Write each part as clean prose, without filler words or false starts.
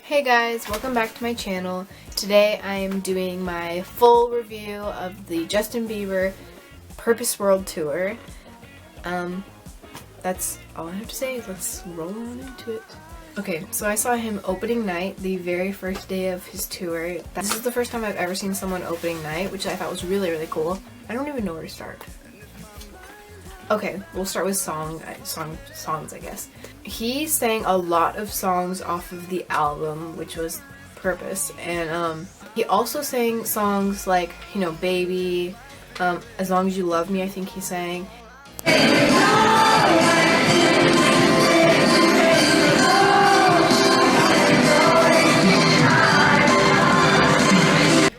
Hey guys, welcome back to my channel. Today I am doing my full review of the Justin Bieber Purpose World Tour. That's all I have to say. Let's roll on into it. Okay, so I saw him opening night, the very first day of his tour. This is the first time I've ever seen someone opening night, which I thought was really, really cool. I don't even know where to start. Okay, we'll start with songs, I guess. He sang a lot of songs off of the album, which was Purpose, and he also sang songs like, you know, Baby, As Long As You Love Me, I think he sang.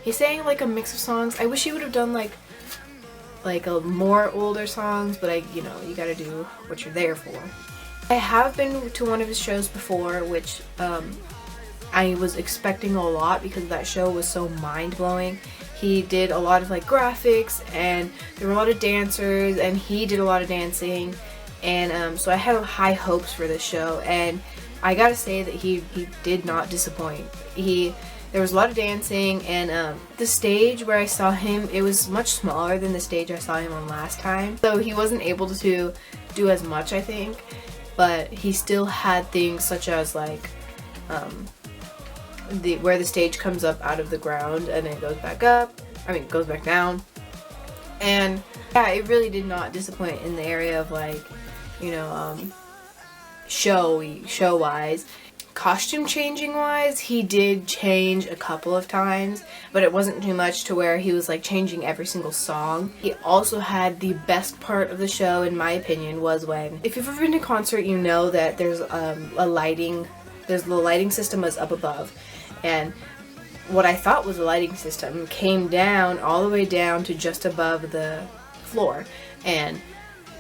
He sang like a mix of songs. I wish he would have done like a more older songs, but you gotta do what you're there for. I have been to one of his shows before, which I was expecting a lot because that show was so mind-blowing. He did a lot of like graphics, and there were a lot of dancers, and he did a lot of dancing, and so I had high hopes for this show, and I gotta say that he did not disappoint. There was a lot of dancing, and the stage where I saw him, it was much smaller than the stage I saw him on last time. So he wasn't able to do as much, I think, but he still had things such as like where the stage comes up out of the ground and it goes back up, goes back down. And yeah, it really did not disappoint in the area of like, show-wise. Costume changing wise, he did change a couple of times, but it wasn't too much to where he was like changing every single song. He also had the best part of the show, in my opinion, was when, if you've ever been to a concert, you know that there's the lighting system is up above, and what I thought was a lighting system came down all the way down to just above the floor, and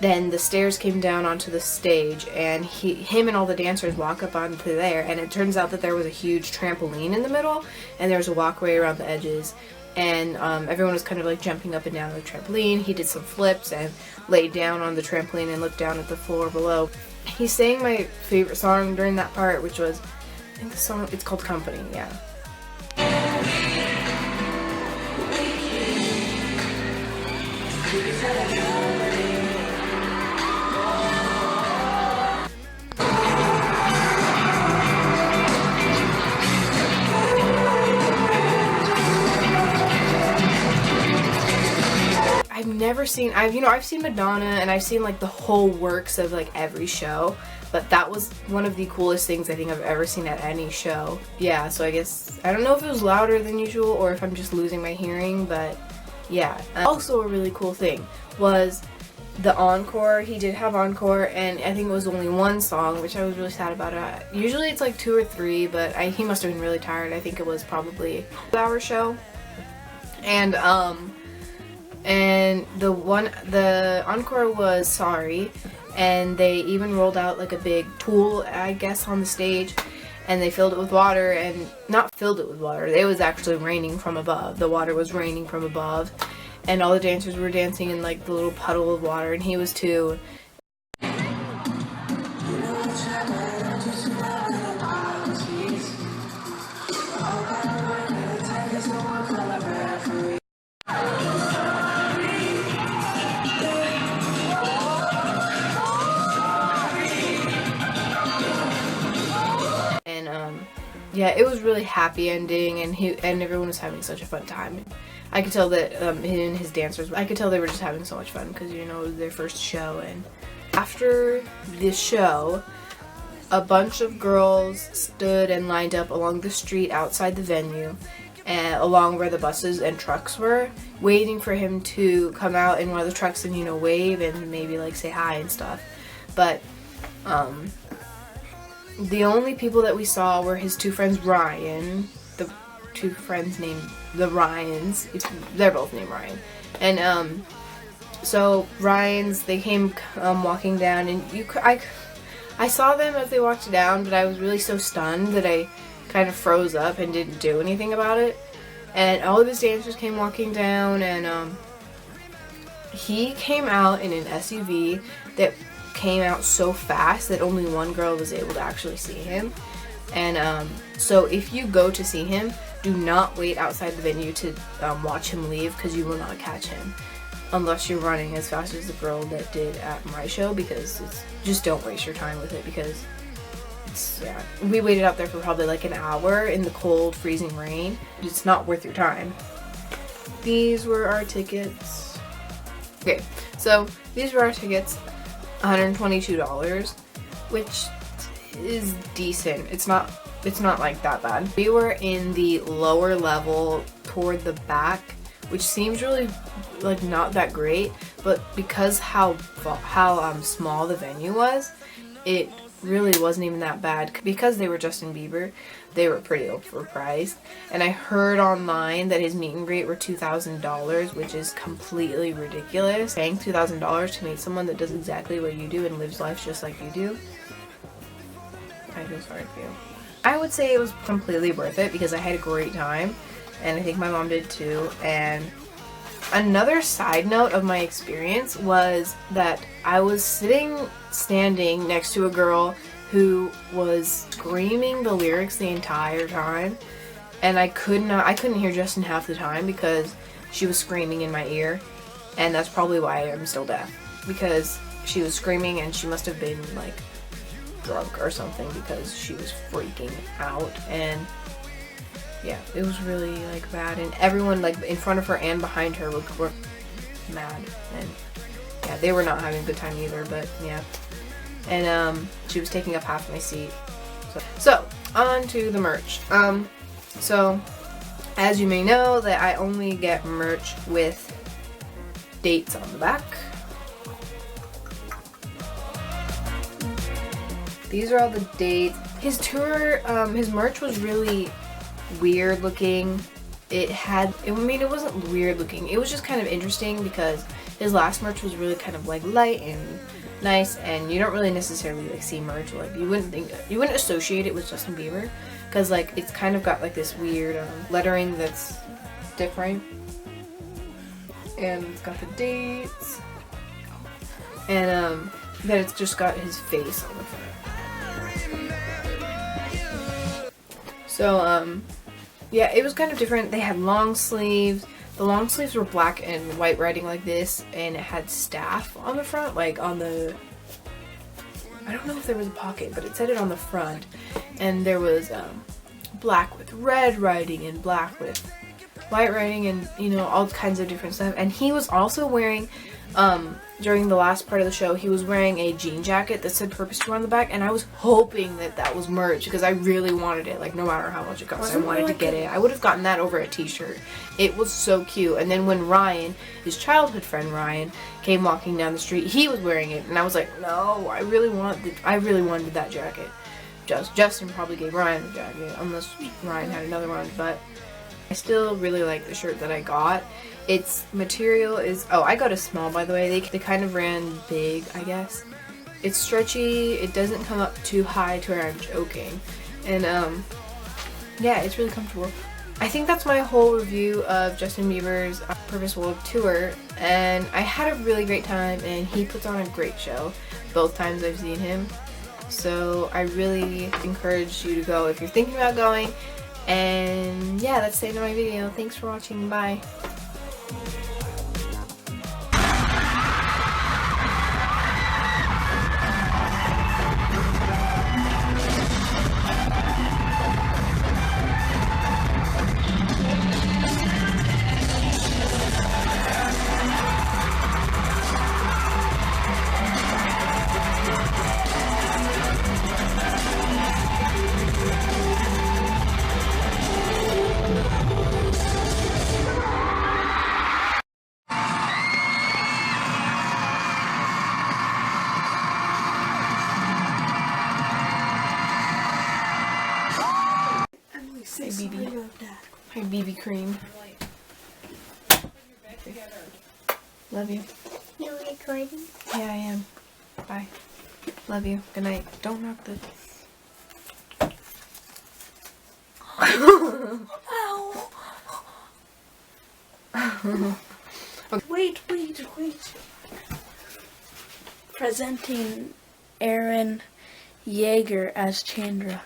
then the stairs came down onto the stage, and him and all the dancers walk up onto there, and it turns out that there was a huge trampoline in the middle, and there was a walkway around the edges, and everyone was kind of like jumping up and down the trampoline. He did some flips and laid down on the trampoline and looked down at the floor below. He sang my favorite song during that part, which was, I think the song, it's called Company, yeah. I've seen Madonna, and I've seen like the whole works of like every show, but that was one of the coolest things I think I've ever seen at any show. Yeah, so I guess, I don't know if it was louder than usual or if I'm just losing my hearing, but yeah. Also a really cool thing was the encore. He did have encore, and I think it was only one song, which I was really sad about it. Usually it's like 2 or 3, but he must have been really tired. I think it was probably a 2-hour show. And the encore was Sorry, and they even rolled out like a big pool, I guess, on the stage, and they filled it with water, and not filled it with water, it was actually raining from above. The water was raining from above, and all the dancers were dancing in like the little puddle of water, and he was too. Yeah, it was really happy ending, and everyone was having such a fun time. I could tell that him and his dancers, I could tell they were just having so much fun because, it was their first show. And after the show, a bunch of girls stood and lined up along the street outside the venue, and along where the buses and trucks were, waiting for him to come out in one of the trucks and, wave and maybe like say hi and stuff. But the only people that we saw were his 2 friends, Ryan, the 2 friends named the Ryans. They're both named Ryan. And so Ryans, they came walking down, and I saw them as they walked down, but I was really so stunned that I kind of froze up and didn't do anything about it. And all of his dancers came walking down, and he came out in an SUV that came out so fast that only one girl was able to actually see him. And So if you go to see him, do not wait outside the venue to watch him leave, because you will not catch him unless you're running as fast as the girl that did at my show, because just don't waste your time with it, because yeah, we waited out there for probably like an hour in the cold, freezing rain. It's not worth your time. These were our tickets. Okay, so these were our tickets, $122, which is decent. It's not like that bad. We were in the lower level toward the back, which seems really like not that great, but because how small the venue was, it really wasn't even that bad. Because they were Justin Bieber, they were pretty overpriced. And I heard online that his meet and greet were $2,000, which is completely ridiculous. Paying $2,000 to meet someone that does exactly what you do and lives life just like you do, I feel sorry for you. I would say it was completely worth it because I had a great time, and I think my mom did too. And another side note of my experience was that I was standing next to a girl who was screaming the lyrics the entire time, and I couldn't hear Justin half the time because she was screaming in my ear, and that's probably why I'm still deaf, because she was screaming and she must have been like drunk or something because she was freaking out. And yeah, it was really like bad, and everyone like in front of her and behind her were mad, and yeah, they were not having a good time either. But yeah, and she was taking up half my seat. So on to the merch. So as you may know, that I only get merch with dates on the back. These are all the dates. His tour, his merch was really weird looking. It wasn't weird looking. It was just kind of interesting because his last merch was really kind of like light and nice, and you don't really necessarily like see merch, like you wouldn't associate it with Justin Bieber, because like it's kind of got like this weird lettering that's different, and it's got the dates, and then it's just got his face on the front. So yeah, it was kind of different. They had long sleeves. The long sleeves were black and white writing like this, and it had staff on the front, like on the, I don't know if there was a pocket, but it said it on the front. And there was black with red writing and black with white writing, and you know, all kinds of different stuff. And he was also wearing, during the last part of the show, he was wearing a jean jacket that said Purpose Tour on the back, and I was hoping that that was merch because I really wanted it, like no matter how much it cost, I wanted to get it. I would have gotten that over a t-shirt. It was so cute. And then when Ryan, his childhood friend Ryan, came walking down the street, he was wearing it, and I was like, no, I really wanted that jacket. Justin probably gave Ryan the jacket, unless Ryan had another one, but I still really like the shirt that I got. Its material is, oh, I got a small, by the way. They kind of ran big, I guess. It's stretchy. It doesn't come up too high to where I'm choking. And yeah, it's really comfortable. I think that's my whole review of Justin Bieber's Purpose World Tour, and I had a really great time, and he puts on a great show both times I've seen him. So I really encourage you to go if you're thinking about going. And yeah, that's the end of my video. Thanks for watching. Bye. Hi, BB. Hi, BB cream. Love you. You recording? Yeah, I am. Bye. Love you. Good night. Don't knock the... Ow! Wait. Presenting Aaron Yeager as Chandra.